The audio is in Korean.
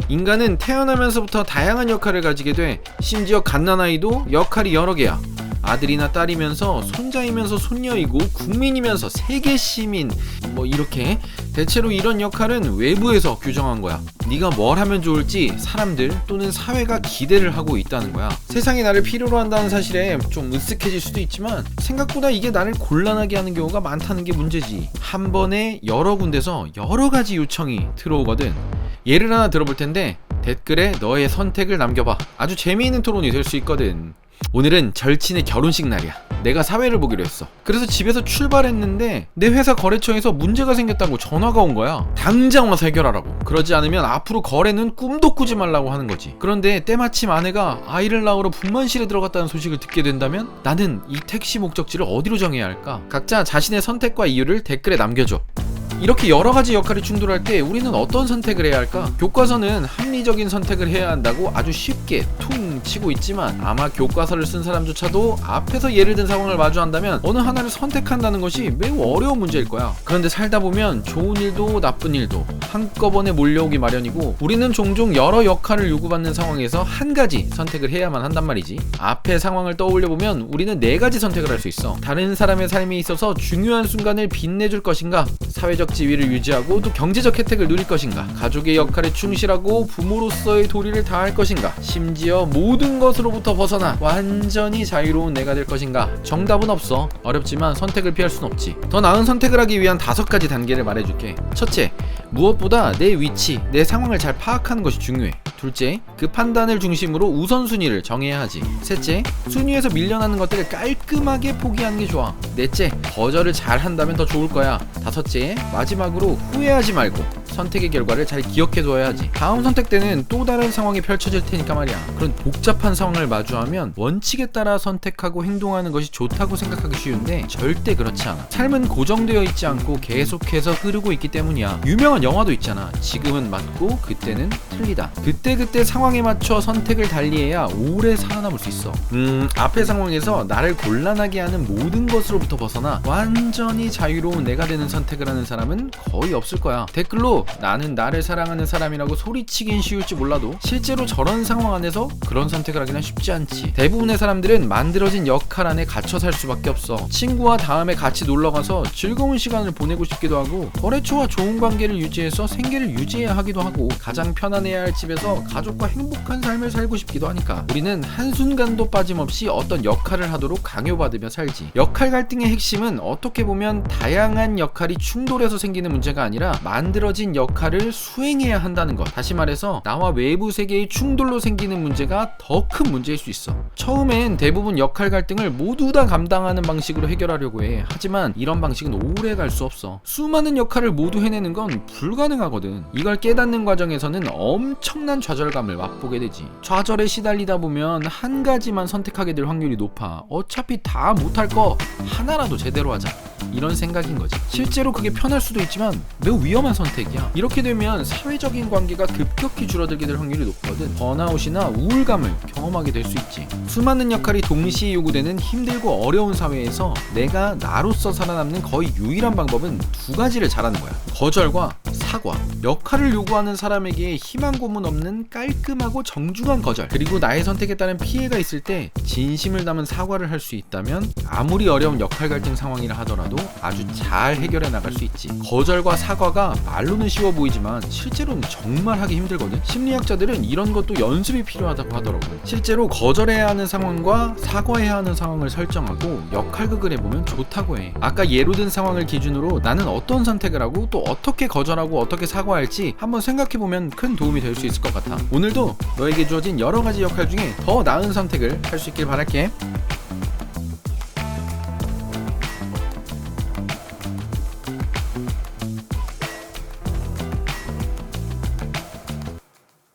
인간은 태어나면서부터 다양한 역할을 가지게 돼. 심지어 갓난아이도 역할이 여러 개야. 아들이나 딸이면서 손자이면서 손녀이고 국민이면서 세계 시민, 뭐 이렇게. 대체로 이런 역할은 외부에서 규정한 거야. 네가 뭘 하면 좋을지 사람들 또는 사회가 기대를 하고 있다는 거야. 세상이 나를 필요로 한다는 사실에 좀 으쓱해질 수도 있지만 생각보다 이게 나를 곤란하게 하는 경우가 많다는 게 문제지. 한 번에 여러 군데서 여러 가지 요청이 들어오거든. 예를 하나 들어볼 텐데 댓글에 너의 선택을 남겨봐. 아주 재미있는 토론이 될 수 있거든. 오늘은 절친의 결혼식 날이야. 내가 사회를 보기로 했어. 그래서 집에서 출발했는데 내 회사 거래처에서 문제가 생겼다고 전화가 온 거야. 당장 와서 해결하라고. 그러지 않으면 앞으로 거래는 꿈도 꾸지 말라고 하는 거지. 그런데 때마침 아내가 아이를 낳으러 분만실에 들어갔다는 소식을 듣게 된다면 나는 이 택시 목적지를 어디로 정해야 할까? 각자 자신의 선택과 이유를 댓글에 남겨줘. 이렇게 여러 가지 역할이 충돌할 때 우리는 어떤 선택을 해야 할까? 교과서는 합리적인 선택을 해야 한다고 아주 쉽게 퉁 치고 있지만 아마 교과서를 쓴 사람조차도 앞에서 예를 든 상황을 마주한다면 어느 하나를 선택한다는 것이 매우 어려운 문제일 거야. 그런데 살다 보면 좋은 일도 나쁜 일도 한꺼번에 몰려오기 마련이고 우리는 종종 여러 역할을 요구받는 상황에서 한 가지 선택을 해야만 한단 말이지. 앞의 상황을 떠올려 보면 우리는 네 가지 선택을 할 수 있어. 다른 사람의 삶에 있어서 중요한 순간을 빛내줄 것인가? 사회적 지위를 유지하고 또 경제적 혜택을 누릴 것인가? 가족의 역할에 충실하고 부모로서의 도리를 다할 것인가? 심지어 모든 것으로부터 벗어나 완전히 자유로운 내가 될 것인가? 정답은 없어. 어렵지만 선택을 피할 순 없지. 더 나은 선택을 하기 위한 5가지 단계를 말해줄게. 첫째, 무엇보다 내 위치, 내 상황을 잘 파악하는 것이 중요해. 둘째, 그 판단을 중심으로 우선순위를 정해야 하지. 셋째, 순위에서 밀려나는 것들을 깔끔하게 포기하는 게 좋아. 넷째, 거절을 잘 한다면 더 좋을 거야. 다섯째, 마지막으로 후회하지 말고 선택의 결과를 잘 기억해둬야 하지. 다음 선택 때는 또 다른 상황이 펼쳐질 테니까 말이야. 그런 복잡한 상황을 마주하면 원칙에 따라 선택하고 행동하는 것이 좋다고 생각하기 쉬운데 절대 그렇지 않아. 삶은 고정되어 있지 않고 계속해서 흐르고 있기 때문이야. 유명한 영화도 있잖아. 지금은 맞고 그때는 틀리다. 그때 상황에 맞춰 선택을 달리해야 오래 살아남을 수 있어. 앞의 상황에서 나를 곤란하게 하는 모든 것으로부터 벗어나 완전히 자유로운 내가 되는 선택을 하는 사람은 거의 없을 거야. 댓글로 나는 나를 사랑하는 사람이라고 소리치긴 쉬울지 몰라도 실제로 저런 상황 안에서 그런 선택을 하기는 쉽지 않지. 대부분의 사람들은 만들어진 역할 안에 갇혀 살 수밖에 없어. 친구와 다음에 같이 놀러가서 즐거운 시간을 보내고 싶기도 하고 거래처와 좋은 관계를 유지해서 생계를 유지해야 하기도 하고 가장 편안해야 할 집에서 가족과 행복한 삶을 살고 싶기도 하니까 우리는 한순간도 빠짐없이 어떤 역할을 하도록 강요받으며 살지. 역할 갈등의 핵심은 어떻게 보면 다양한 역할이 충돌해서 생기는 문제가 아니라 만들어진 역할을 수행해야 한다는 것. 다시 말해서 나와 외부 세계의 충돌로 생기는 문제가 더 큰 문제일 수 있어. 처음엔 대부분 역할 갈등을 모두 다 감당하는 방식으로 해결하려고 해. 하지만 이런 방식은 오래 갈 수 없어. 수많은 역할을 모두 해내는 건 불가능하거든. 이걸 깨닫는 과정에서는 엄청난 좌절감을 맛보게 되지. 좌절에 시달리다 보면 한 가지만 선택하게 될 확률이 높아. 어차피 다 못할 거 하나라도 제대로 하자. 이런 생각인 거지. 실제로 그게 편할 수도 있지만 매우 위험한 선택이야. 이렇게 되면 사회적인 관계가 급격히 줄어들게 될 확률이 높거든. 번아웃이나 우울감을 경험하게 될 수 있지. 수많은 역할이 동시에 요구되는 힘들고 어려운 사회에서 내가 나로서 살아남는 거의 유일한 방법은 2가지를 잘하는 거야. 거절과 사과. 역할을 요구하는 사람에게 희망 고문 없는 깔끔하고 정중한 거절, 그리고 나의 선택에 따른 피해가 있을 때 진심을 담은 사과를 할 수 있다면 아무리 어려운 역할 갈등 상황이라 하더라도 아주 잘 해결해 나갈 수 있지. 거절과 사과가 말로는 쉬워 보이지만 실제로는 정말 하기 힘들거든. 심리학자들은 이런 것도 연습이 필요하다고 하더라고. 실제로 거절해야 하는 상황과 사과해야 하는 상황을 설정하고 역할극을 해보면 좋다고 해. 아까 예로 든 상황을 기준으로 나는 어떤 선택을 하고 또 어떻게 거절하고 어떻게 사과할지 한번 생각해보면 큰 도움이 될 수 있을 것 같아. 오늘도 너에게 주어진 여러 가지 역할 중에 더 나은 선택을 할 수 있길 바랄게.